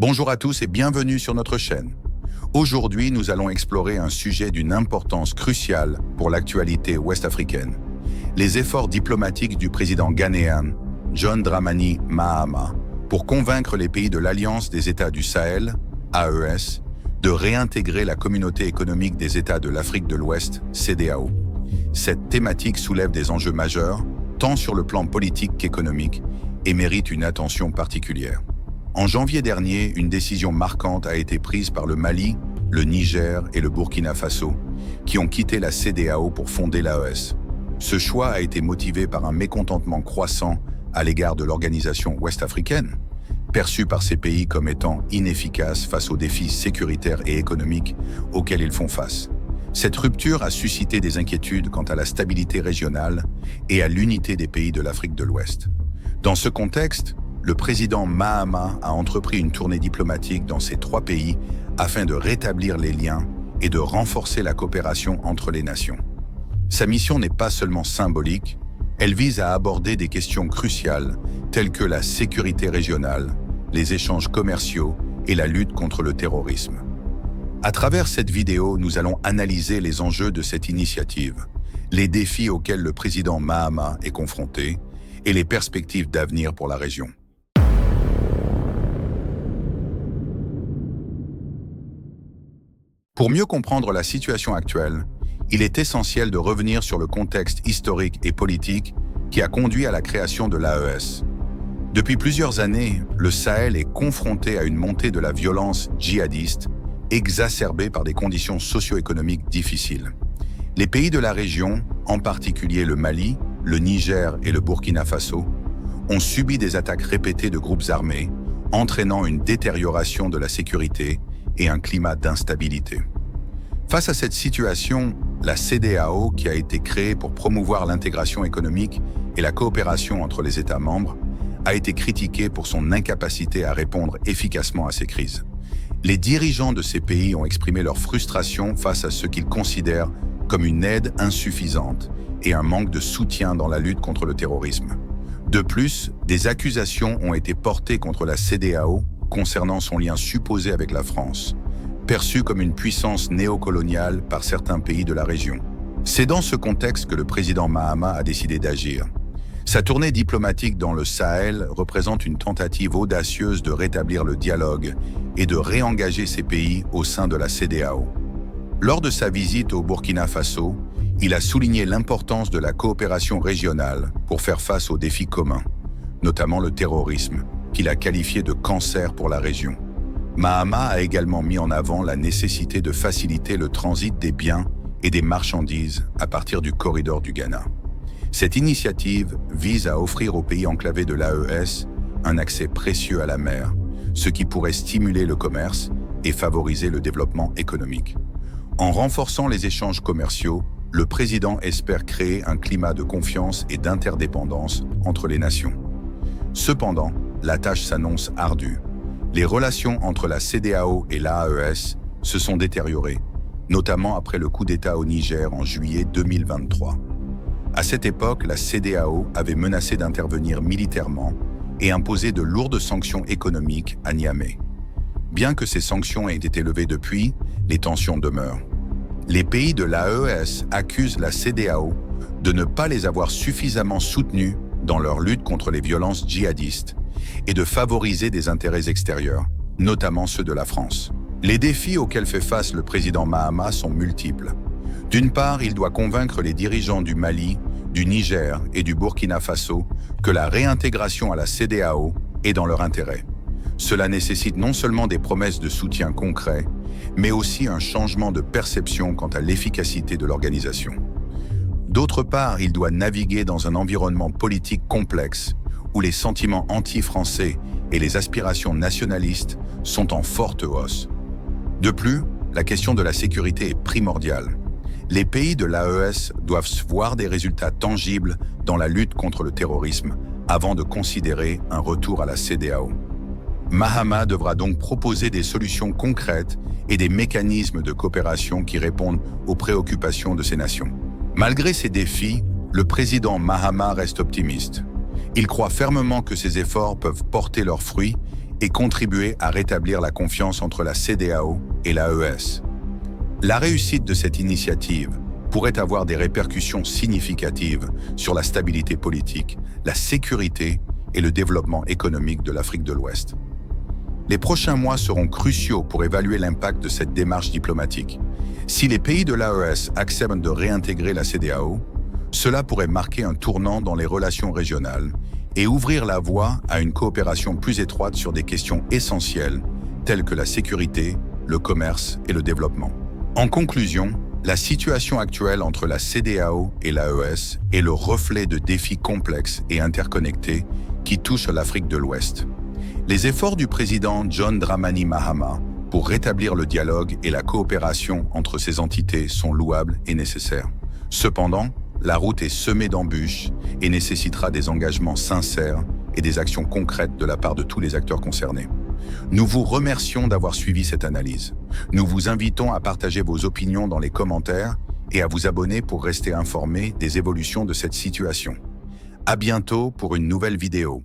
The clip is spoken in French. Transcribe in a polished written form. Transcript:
Bonjour à tous et bienvenue sur notre chaîne. Aujourd'hui, nous allons explorer un sujet d'une importance cruciale pour l'actualité ouest-africaine. Les efforts diplomatiques du président ghanéen, John Dramani Mahama, pour convaincre les pays de l'Alliance des États du Sahel, AES, de réintégrer la communauté économique des États de l'Afrique de l'Ouest, CEDEAO. Cette thématique soulève des enjeux majeurs, tant sur le plan politique qu'économique, et mérite une attention particulière. En janvier dernier, une décision marquante a été prise par le Mali, le Niger et le Burkina Faso, qui ont quitté la CEDEAO pour fonder l'AES. Ce choix a été motivé par un mécontentement croissant à l'égard de l'organisation ouest-africaine, perçue par ces pays comme étant inefficace face aux défis sécuritaires et économiques auxquels ils font face. Cette rupture a suscité des inquiétudes quant à la stabilité régionale et à l'unité des pays de l'Afrique de l'Ouest. Dans ce contexte, le président Mahama a entrepris une tournée diplomatique dans ces trois pays afin de rétablir les liens et de renforcer la coopération entre les nations. Sa mission n'est pas seulement symbolique, elle vise à aborder des questions cruciales telles que la sécurité régionale, les échanges commerciaux et la lutte contre le terrorisme. À travers cette vidéo, nous allons analyser les enjeux de cette initiative, les défis auxquels le président Mahama est confronté et les perspectives d'avenir pour la région. Pour mieux comprendre la situation actuelle, il est essentiel de revenir sur le contexte historique et politique qui a conduit à la création de l'AES. Depuis plusieurs années, le Sahel est confronté à une montée de la violence djihadiste, exacerbée par des conditions socio-économiques difficiles. Les pays de la région, en particulier le Mali, le Niger et le Burkina Faso, ont subi des attaques répétées de groupes armés, entraînant une détérioration de la sécurité et un climat d'instabilité. Face à cette situation, la CEDEAO, qui a été créée pour promouvoir l'intégration économique et la coopération entre les États membres, a été critiquée pour son incapacité à répondre efficacement à ces crises. Les dirigeants de ces pays ont exprimé leur frustration face à ce qu'ils considèrent comme une aide insuffisante et un manque de soutien dans la lutte contre le terrorisme. De plus, des accusations ont été portées contre la CEDEAO concernant son lien supposé avec la France, perçue comme une puissance néocoloniale par certains pays de la région. C'est dans ce contexte que le président Mahama a décidé d'agir. Sa tournée diplomatique dans le Sahel représente une tentative audacieuse de rétablir le dialogue et de réengager ces pays au sein de la CEDEAO. Lors de sa visite au Burkina Faso, il a souligné l'importance de la coopération régionale pour faire face aux défis communs, notamment le terrorisme, qu'il a qualifié de cancer pour la région. Mahama a également mis en avant la nécessité de faciliter le transit des biens et des marchandises à partir du corridor du Ghana. Cette initiative vise à offrir aux pays enclavés de l'AES un accès précieux à la mer, ce qui pourrait stimuler le commerce et favoriser le développement économique. En renforçant les échanges commerciaux, le président espère créer un climat de confiance et d'interdépendance entre les nations. Cependant, la tâche s'annonce ardue. Les relations entre la CEDEAO et l'AES se sont détériorées, notamment après le coup d'État au Niger en juillet 2023. À cette époque, la CEDEAO avait menacé d'intervenir militairement et imposé de lourdes sanctions économiques à Niamey. Bien que ces sanctions aient été levées depuis, les tensions demeurent. Les pays de l'AES accusent la CEDEAO de ne pas les avoir suffisamment soutenus dans leur lutte contre les violences djihadistes et de favoriser des intérêts extérieurs, notamment ceux de la France. Les défis auxquels fait face le président Mahama sont multiples. D'une part, il doit convaincre les dirigeants du Mali, du Niger et du Burkina Faso que la réintégration à la CEDEAO est dans leur intérêt. Cela nécessite non seulement des promesses de soutien concrets, mais aussi un changement de perception quant à l'efficacité de l'organisation. D'autre part, il doit naviguer dans un environnement politique complexe où les sentiments anti-français et les aspirations nationalistes sont en forte hausse. De plus, la question de la sécurité est primordiale. Les pays de l'AES doivent voir des résultats tangibles dans la lutte contre le terrorisme avant de considérer un retour à la CEDEAO. Mahama devra donc proposer des solutions concrètes et des mécanismes de coopération qui répondent aux préoccupations de ces nations. Malgré ces défis, le président Mahama reste optimiste. Il croit fermement que ces efforts peuvent porter leurs fruits et contribuer à rétablir la confiance entre la CEDEAO et l'AES. La réussite de cette initiative pourrait avoir des répercussions significatives sur la stabilité politique, la sécurité et le développement économique de l'Afrique de l'Ouest. Les prochains mois seront cruciaux pour évaluer l'impact de cette démarche diplomatique. Si les pays de l'AES acceptent de réintégrer la CEDEAO, cela pourrait marquer un tournant dans les relations régionales et ouvrir la voie à une coopération plus étroite sur des questions essentielles telles que la sécurité, le commerce et le développement. En conclusion, la situation actuelle entre la CEDEAO et l'AES est le reflet de défis complexes et interconnectés qui touchent l'Afrique de l'Ouest. Les efforts du président John Dramani Mahama pour rétablir le dialogue et la coopération entre ces entités sont louables et nécessaires. Cependant, la route est semée d'embûches et nécessitera des engagements sincères et des actions concrètes de la part de tous les acteurs concernés. Nous vous remercions d'avoir suivi cette analyse. Nous vous invitons à partager vos opinions dans les commentaires et à vous abonner pour rester informés des évolutions de cette situation. À bientôt pour une nouvelle vidéo.